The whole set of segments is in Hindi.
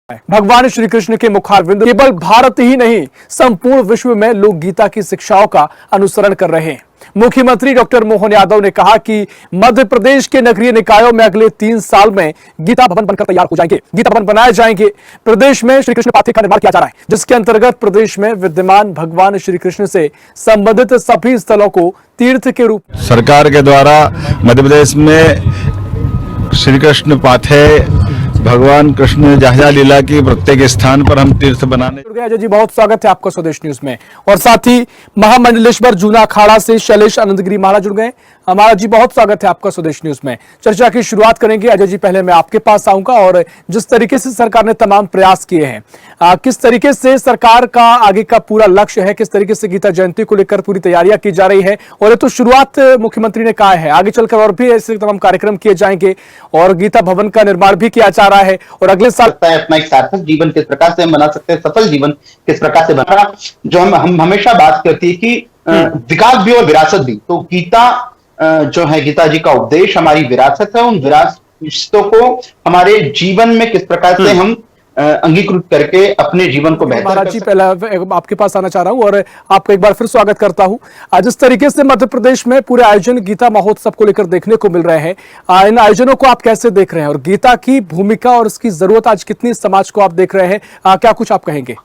भगवान श्री कृष्ण के मुखारविंद केवल भारत ही नहीं संपूर्ण विश्व में लोग गीता की शिक्षाओं का अनुसरण कर रहे हैं। मुख्यमंत्री डॉक्टर मोहन यादव ने कहा कि मध्य प्रदेश के नगरीय निकायों में अगले 3 साल में गीता भवन बनकर तैयार हो जाएंगे, गीता भवन बनाए जाएंगे। प्रदेश में श्री कृष्ण पाथी का निर्माण किया जा रहा है, जिसके अंतर्गत प्रदेश में विद्यमान भगवान श्री कृष्ण से संबंधित सभी स्थलों को तीर्थ के रूप सरकार के द्वारा मध्य प्रदेश में श्री कृष्ण पाथे भगवान कृष्ण जहाँ लीला की प्रत्येक स्थान पर हम तीर्थ बनाने। अजय जी, बहुत स्वागत है आपका स्वदेश न्यूज में। और साथ ही महामंडलेश्वर जूना अखाड़ा से शैलेश आनंदगिरी महाराज जुड़ गए। महाराज जी, बहुत स्वागत है आपका स्वदेश न्यूज में। चर्चा की शुरुआत करेंगे। अजय जी, पहले मैं आपके पास आऊंगा और जिस तरीके से सरकार ने तमाम प्रयास किए हैं, किस तरीके से सरकार का आगे का पूरा लक्ष्य है, किस तरीके से गीता जयंती को लेकर पूरी तैयारियां की जा रही है। और ये तो शुरुआत मुख्यमंत्री ने कहा है, आगे चलकर और भी ऐसे तमाम कार्यक्रम किए जाएंगे और गीता भवन का निर्माण भी किया जा रहा है। और अगले साल अपना एक सार्थक जीवन किस प्रकार से हम बना सकते हैं, सफल जीवन किस प्रकार से बना, जो हम हमेशा बात करती है कि विकास भी और विरासत भी। तो गीता जो है, गीता जी का उपदेश हमारी विरासत है। उन विरासतों को हमारे जीवन में किस प्रकार से हम अंगीकृत करके अपने जीवन को बेहतर। महाराज जी, पहले आपके पास आना चाह रहा हूं और आपका एक बार फिर स्वागत करता हूं। आज जिस तरीके से मध्य प्रदेश में पूरे आयोजन गीता महोत्सव को लेकर देखने को मिल रहे हैं, इन आयोजनों को आप कैसे देख रहे हैं और गीता की भूमिका और उसकी जरूरत आज कितनी समाज को आप देख रहे हैं, क्या कुछ आप कहेंगे?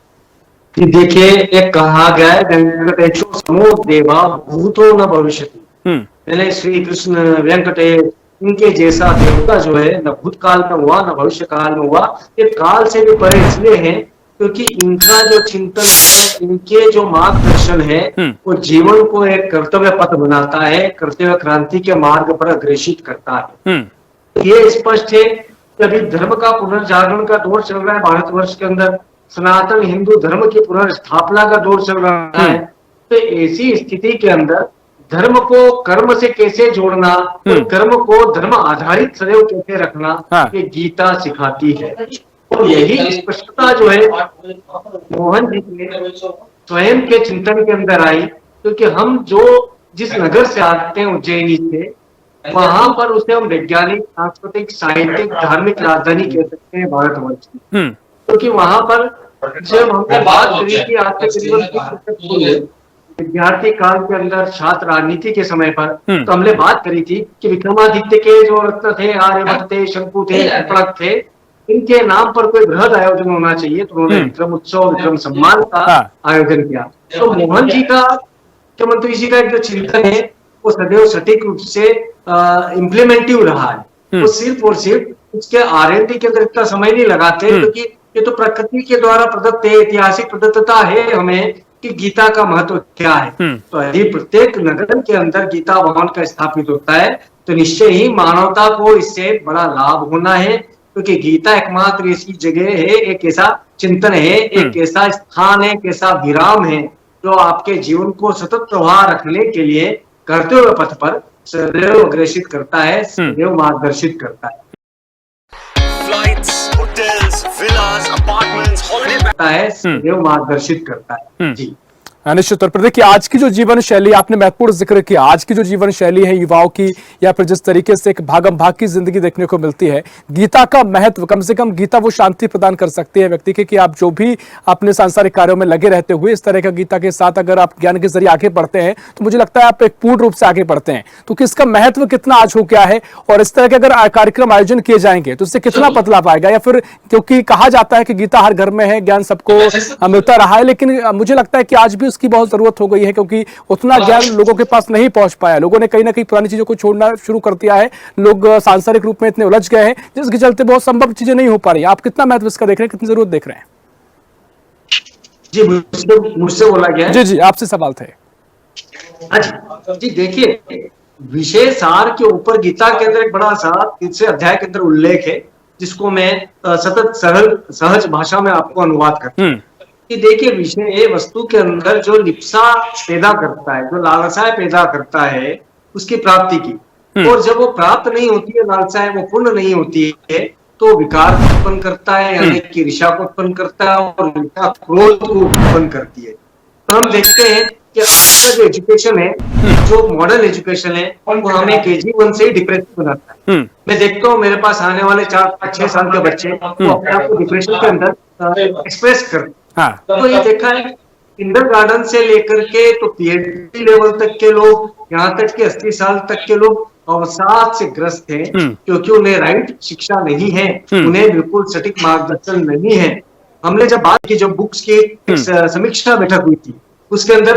देखिए, एक कहा गया है समो देवा भूतो न भविष्यति। पहले श्री कृष्ण वेंकटेश इनके जैसा देवता जो है न भूतकाल में हुआ न भविष्य काल में हुआ। ये काल से भी परे इसलिए है क्योंकि इनका जो चिंतन है, इनके जो मार्गदर्शन है, वो जीवन को एक कर्तव्य पथ बनाता है, कर्तव्य क्रांति के मार्ग पर अग्रेसित करता है। ये स्पष्ट है कि अभी धर्म का पुनर्जागरण का दौर चल रहा है भारतवर्ष के अंदर, सनातन हिंदू धर्म की पुनर्स्थापना का दौर चल रहा है। तो ऐसी स्थिति के अंदर धर्म को कर्म से कैसे जोड़ना और कर्म को धर्म आधारित सदैव कैसे रखना, ये गीता सिखाती है। और यही स्पष्टता जो है मोहन जी के स्वयं के चिंतन के अंदर आई, क्योंकि हम जो जिस नगर से आते हैं उज्जैनी से, वहां पर उसे हम वैज्ञानिक, सांस्कृतिक, साहित्यिक, धार्मिक राजधानी कह सकते हैं भारतवर्ष की। क्योंकि वहां पर जब हमने बात करी थी आज से करीबन विद्यार्थी काल के अंदर, छात्र राजनीति के समय पर, तो हमने बात करी थी कि विक्रमादित्य के जो रत्न थे, आर्यभट्ट थे, शंकु थे, पलक थे, इनके नाम पर कोई बृहद आयोजन होना चाहिए। तो उन्होंने विक्रम उत्सव, विक्रम सम्मान का आयोजन किया। तो मोहन जी का, मुख्यमंत्री जी का एक जो चिंतन है, वो सदैव सटीक रूप से इम्प्लीमेंटिव रहा है। वो सिर्फ और सिर्फ उसके R&D के अंदर इतना समय नहीं लगाते, क्योंकि ये तो प्रकृति के द्वारा प्रदत्त है, ऐतिहासिक प्रदत्तता है हमें कि गीता का महत्व क्या है। तो यदि प्रत्येक नगर के अंदर गीता भवन का स्थापित होता है तो निश्चय ही मानवता को इससे बड़ा लाभ होना है, क्योंकि गीता एकमात्र ऐसी जगह है, एक ऐसा चिंतन है, एक ऐसा स्थान है, एक ऐसा विराम है जो आपके जीवन को सतत प्रवाह रखने के लिए कर्तव्य पथ पर सदैव अग्रेसित करता है, सदैव मार्गदर्शित करता है। सदैव मार्गदर्शित करता है। जी, निश्चित तौर पर देखिए, आज की जो जीवन शैली, आपने महत्वपूर्ण जिक्र किया, आज की जो जीवन शैली है युवाओं की, या फिर जिस तरीके से एक भागम भाग की जिंदगी देखने को मिलती है, गीता का महत्व, कम से कम गीता वो शांति प्रदान कर सकती है व्यक्ति के, कि आप जो भी अपने सांसारिक कार्यों में लगे रहते हुए इस तरह का गीता के साथ अगर आप ज्ञान के जरिए आगे बढ़ते हैं तो मुझे लगता है आप एक पूर्ण रूप से आगे बढ़ते हैं। तो किसका महत्व कितना आज हो गया है और इस तरह के अगर कार्यक्रम आयोजन किए जाएंगे तो इससे कितना बदलाव आएगा? या फिर क्योंकि कहा जाता है कि गीता हर घर में है, ज्ञान सबको मिलता रहा है, लेकिन मुझे लगता है कि आज भी उसकी बहुत जरूरत हो गई है, क्योंकि उतना ज्ञान लोगों के पास नहीं पहुंच पाया। लोगों ने कहीं ना कहीं पुरानी चीजों को छोड़ना शुरू कर दिया है। लोग सांसारिक रूप में इतने उलझ गए हैं जिसके चलते बहुत संभव चीजें नहीं हो पा रही। आप कितना महत्व इसका देख रहे हैं, कितनी जरूरत देख रहे हैं? जी, मुझसे बोला गया है। जी जी, आपसे सवाल थे। अच्छा जी, देखिए, विषय सार के ऊपर गीता के अंदर एक बड़ा सा 3 अध्याय के अंदर उल्लेख है, जिसको मैं सतत सरल सहज भाषा में आपको अनुवाद करता हूं। कि देखिए, विषय वस्तु के अंदर जो लिप्सा पैदा करता है, जो लालसाएं पैदा करता है उसकी प्राप्ति की, और जब वो प्राप्त नहीं होती है, लालसाएं वो पूर्ण नहीं होती है, तो विकार उत्पन्न करता है, यानी कि ईर्ष्या को उत्पन्न करता है, और क्रोध को उत्पन्न करती है। तो हम देखते हैं कि अपना जो एजुकेशन है, जो मॉडर्न एजुकेशन है, वो हमें KG1 से ही डिप्रेशन बनाता है। मैं देखता हूँ मेरे पास आने वाले 4-5-6 साल के बच्चे वो अपने आप को डिप्रेशन के अंदर एक्सप्रेस करते हैं। हाँ। तो ये देखा है किंडरगार्टन से लेकर के तो PhD लेवल तक के लोग, यहाँ तक कि 80 साल तक के लोग अवसाद से ग्रस्त हैं, क्योंकि उन्हें राइट शिक्षा नहीं है, उन्हें बिल्कुल सटीक मार्गदर्शन नहीं है। हमने जब बात की, जब बुक्स की एक समीक्षा बैठक हुई थी, उसके अंदर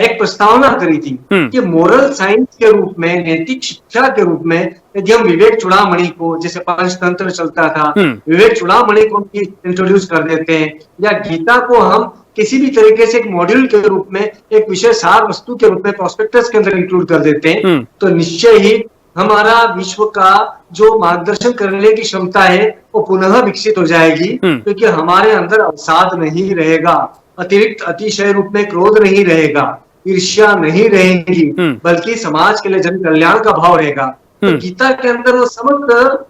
एक प्रस्तावना करी थी कि मोरल साइंस के रूप में, नैतिक शिक्षा के रूप में यदि हम विवेक चूड़ामणि को, जैसे पंचतंत्र चलता था, विवेक चूड़ामणि को इंट्रोड्यूस कर देते हैं, या गीता को हम किसी भी तरीके से एक मॉड्यूल के रूप में, एक विषय सार वस्तु के रूप में प्रोस्पेक्टस के अंदर इंक्लूड कर देते हैं, तो निश्चय ही हमारा विश्व का जो मार्गदर्शन करने की क्षमता है वो पुनः विकसित हो जाएगी, क्योंकि हमारे अंदर अवसाद नहीं रहेगा, अतिरिक्त अतिशय रूप में क्रोध नहीं रहेगा, ईर्ष्या नहीं रहेगी, बल्कि समाज के लिए जन कल्याण का भाव रहेगा। तो गीता के अंदर वो समस्त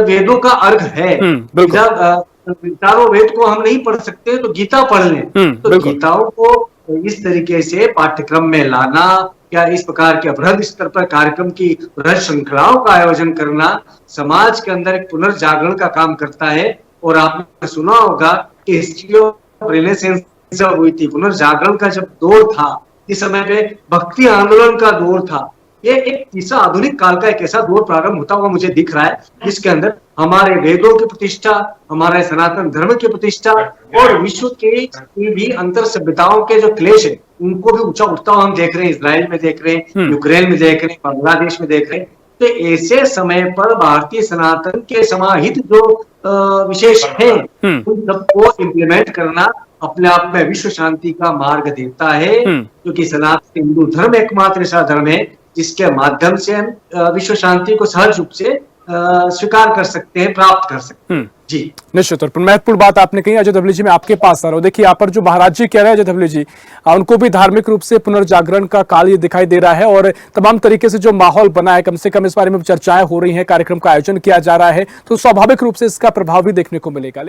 वेदों का अर्घ है। जब चारों वेद को हम नहीं पढ़ सकते तो गीता पढ़ लें। तो गीताओं को इस तरीके से पाठ्यक्रम में लाना, या इस प्रकार के बृहद स्तर पर कार्यक्रम की बृहद श्रृंखलाओं का आयोजन करना समाज के अंदर एक पुनर्जागरण का काम करता है। और आपने सुना होगा कि हिस्ट्री ऑफ रेनेसेंस जब हुई थी, पुनर्जागरण का जब दौर था, इस समय पे भक्ति आंदोलन का दौर था, ये एक तीसरा आधुनिक काल का एक ऐसा दौर प्रारंभ होता हुआ मुझे दिख रहा है, जिसके अंदर हमारे वेदों की प्रतिष्ठा, हमारे सनातन धर्म की प्रतिष्ठा और विश्व के भी अंतर सभ्यताओं के जो क्लेश है उनको भी ऊंचा उठता हुआ हम देख रहे हैं। इजराइल में देख रहे हैं, यूक्रेन में देख रहे हैं, बांग्लादेश में देख रहे हैं। तो ऐसे समय पर भारतीय सनातन के समाहित जो विशेष है उन सबको इम्प्लीमेंट करना अपने आप में विश्व शांति का मार्ग देता है, क्योंकि सनातन हिंदू धर्म एकमात्र ऐसा धर्म है जिसके माध्यम से हम विश्व शांति को सहज रूप से स्वीकार कर सकते हैं, प्राप्त कर सकते हैं। जी निश्चित तौर पर महत्वपूर्ण बात आपने कही। अजय धवली जी, मैं आपके पास आ रहा हूँ। देखिए यहाँ पर जो महाराज जी कह रहे हैं अजय धवली जी, उनको भी धार्मिक रूप से पुनर्जागरण का काल ये दिखाई दे रहा है, और तमाम तरीके से जो माहौल बना है, कम से कम इस बारे में चर्चाएं हो रही हैं, कार्यक्रम का आयोजन किया जा रहा है, तो स्वाभाविक रूप से इसका प्रभाव भी देखने को मिलेगा।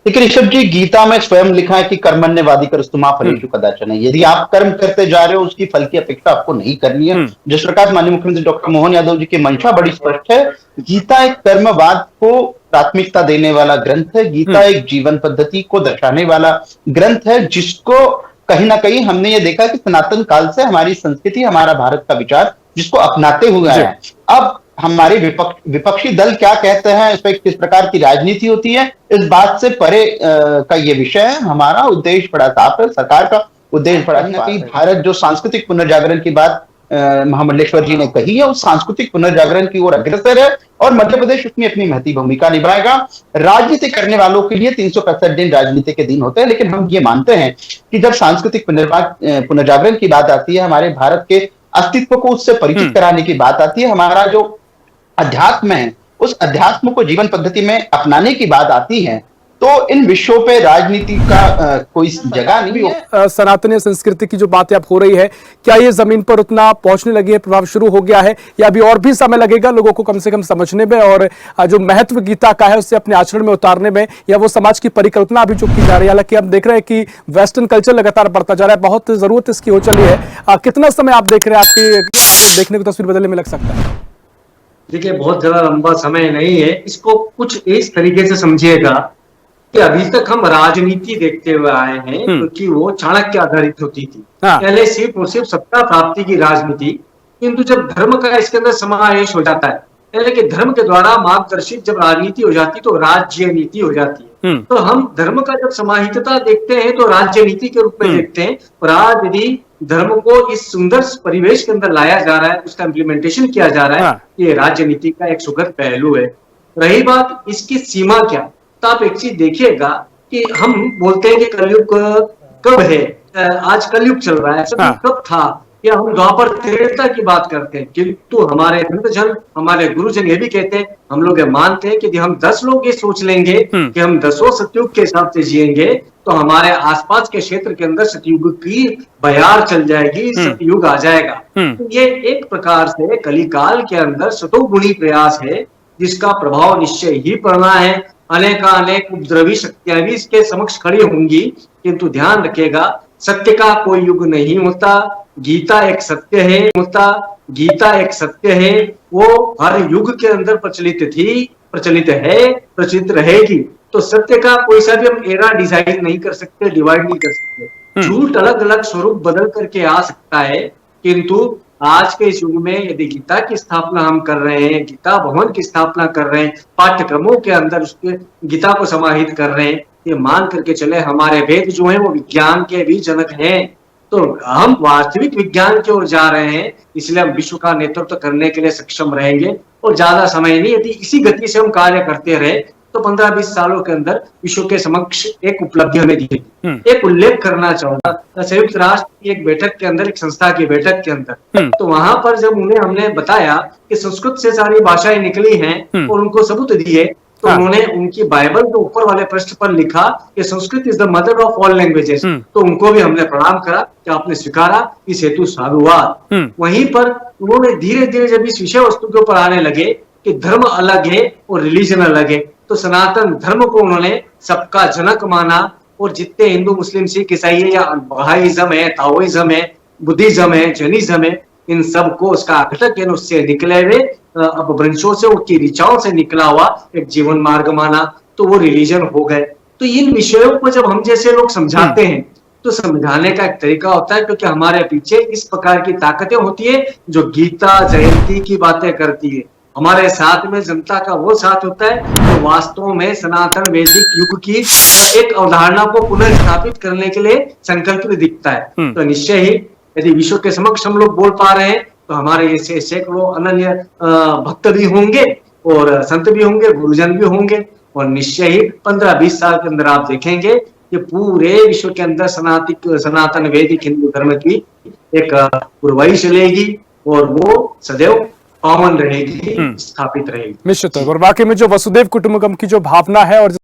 लेकिन ऋषभ जी, गीता में स्वयं लिखा है कि कर्मण्यवादी करस्तुमा फलेषु कदाचन। यदि आप कर्म करते जा रहे हो, उसकी फल की अपेक्षा आपको नहीं करनी है। जिस प्रकार माननीय मुख्यमंत्री डॉक्टर मोहन यादव जी की मंशा बड़ी स्पष्ट है, गीता एक कर्मवाद को प्राथमिकता देने वाला ग्रंथ है। गीता एक जीवन पद्धति को दर्शाने वाला ग्रंथ है, जिसको कहीं ना कहीं हमने ये देखा कि सनातन काल से हमारी संस्कृति, हमारा भारत का विचार जिसको अपनाते हुए आया है। अब हमारे विपक्षी दल क्या कहते हैं, इस पर किस प्रकार की राजनीति होती है, इस बात से परे का ये विषय है। हमारा उद्देश्य बड़ा साफ है, सरकार का उद्देश्य बड़ा साफ है। भारत जो सांस्कृतिक पुनर्जागरण की बात महामंडलेश्वर जी ने कही है, उस सांस्कृतिक पुनर्जागरण की ओर अग्रसर है, और मध्य प्रदेश उसमें अपनी महती भूमिका निभाएगा। राजनीति करने वालों के लिए 365 दिन राजनीति के दिन होते हैं, लेकिन हम ये मानते हैं कि जब सांस्कृतिक पुनर्जागरण की बात आती है, हमारे भारत के अस्तित्व को उससे परिचित कराने की बात आती है, हमारा जो अध्यात्म है उस अध्यात्म को जीवन पद्धति में अपनाने की बात आती है, तो इन विषयों पे राजनीति का कोई जगह नहीं है। सनातनी संस्कृति की जो बातें अब हो रही है, क्या ये जमीन पर उतना पहुंचने लगी है, प्रभाव शुरू हो गया है, या अभी और भी समय लगेगा लोगों को कम से कम समझने में, और जो महत्व गीता का है उससे अपने आचरण में उतारने में, या वो समाज की परिकल्पना अभी जो की जा रही है? हालांकि हम देख रहे हैं कि वेस्टर्न कल्चर लगातार बढ़ता जा रहा है, बहुत जरूरत इसकी हो चली है। कितना समय आप देख रहे हैं, आपकी देखने को तस्वीर बदलने में लग सकता है? देखिए, बहुत ज्यादा लंबा समय नहीं है। इसको कुछ इस तरीके से समझिएगा कि अभी तक हम राजनीति देखते हुए आए हैं, क्योंकि वो चाणक्य आधारित होती थी। पहले सिर्फ और सिर्फ सत्ता प्राप्ति की राजनीति, किंतु जब धर्म का इसके अंदर समावेश हो जाता है, पहले कि धर्म के द्वारा मार्गदर्शित जब राजनीति हो जाती तो राज्य नीति हो जाती है। तो हम धर्म का जब समाहितता देखते हैं तो राज्य नीति के रूप में देखते हैं, और आज यदि धर्म को इस सुंदर परिवेश के अंदर लाया जा रहा है, उसका इम्प्लीमेंटेशन किया जा रहा है, ये राजनीति का एक सुखद पहलू है। रही बात इसकी सीमा क्या, तो आप एक चीज देखिएगा कि हम बोलते हैं कि कलयुग कब है, आज कलयुग चल रहा है, सतयुग कब था, या हम द्वापर त्रेता की बात करते हैं। किंतु हमारे संतजन, हमारे गुरुजन ये भी कहते हैं, हम लोग ये मानते हैं कि यदि हम 10 लोग ये सोच लेंगे कि हम 10 सतयुग के हिसाब से जिएंगे, तो हमारे आसपास के क्षेत्र के अंदर सतयुग की बयार चल जाएगी, सतयुग आ जाएगा। तो ये एक प्रकार से कलिकाल के अंदर सतोगुणी प्रयास है, जिसका प्रभाव निश्चय ही पड़ना है। अनेक उपद्रवी शक्तियां भी इसके समक्ष खड़ी होंगी, किंतु ध्यान रखिएगा सत्य का कोई युग नहीं होता, गीता एक सत्य है, गीता एक सत्य है, वो हर युग के अंदर प्रचलित थी, प्रचलित है, प्रचलित रहेगी। तो सत्य का कोई सा भी हम एरा डिजाइन नहीं कर सकते, डिवाइड नहीं कर सकते। झूठ अलग अलग स्वरूप बदल करके आ सकता है, किंतु आज के इस युग में यदि गीता की स्थापना हम कर रहे हैं, गीता भवन की स्थापना कर रहे हैं, पाठ्यक्रमों के अंदर उसके गीता को समाहित कर रहे हैं, ये मान करके चले हमारे वेद जो है वो विज्ञान के भी जनक हैं। तो हम वास्तविक विज्ञान की ओर जा रहे हैं, इसलिए हम विश्व का नेतृत्व करने के लिए सक्षम रहेंगे। और ज्यादा समय नहीं, यदि इसी गति से हम कार्य करते रहे तो 15-20 सालों के अंदर विश्व के समक्ष एक उपलब्धि हमें दिखेगी। एक उल्लेख करना चाहूंगा, संयुक्त राष्ट्र की एक बैठक के अंदर, एक संस्था की बैठक के अंदर, तो वहां पर जब उन्हें हमने बताया कि संस्कृत से सारी भाषाएं निकली हैं और उनको सबूत दिए, तो उन्होंने उनकी बाइबल के ऊपर वाले पृष्ठ पर लिखा कि Sanskrit is the mother of all languages. तो उनको भी हमने प्रणाम करा कि आपने स्वीकारा, इस हेतु साधुवाद। वहीं पर उन्होंने धीरे धीरे जब इस विषय वस्तु के ऊपर आने लगे कि धर्म अलग है और रिलीजन अलग है, तो सनातन धर्म को उन्होंने सबका जनक माना। और जितने हिंदू, मुस्लिम, सिख, ईसाई है, या बहाईज्म है, ताओइज्म है, बुद्धिज्म है, जैनिज्म है, इन सबको उसका घटक यानी उससे निकले हुए अपभ्रंशों से, उनकी ऋचाओं से निकला हुआ एक जीवन मार्ग माना, तो वो रिलीजन हो गए। तो इन विषयों को जब हम जैसे लोग समझाते हैं तो समझाने का एक तरीका होता है, क्योंकि हमारे पीछे इस प्रकार की ताकतें होती है जो गीता जयंती की बातें करती है। हमारे साथ में जनता का वो साथ होता है जो वास्तव में सनातन वैदिक युग की एक अवधारणा को पुनर्स्थापित करने के लिए संकल्पित दिखता है। तो निश्चय ही यदि विश्व के समक्ष हम लोग बोल पा रहे हैं तो हमारे जैसे सैकड़ों अनन्य भक्त भी होंगे और संत भी होंगे, गुरुजन भी होंगे। और निश्चय ही 15-20 साल के अंदर आप देखेंगे कि पूरे विश्व के अंदर सनातन वैदिक हिंदू धर्म की एक पुरवाई चलेगी और वो सदैव पावन रहेगी, स्थापित रहेगी। निश्चित तौर पर वाकई में जो वसुदेव कुटुंबकम की जो भावना है और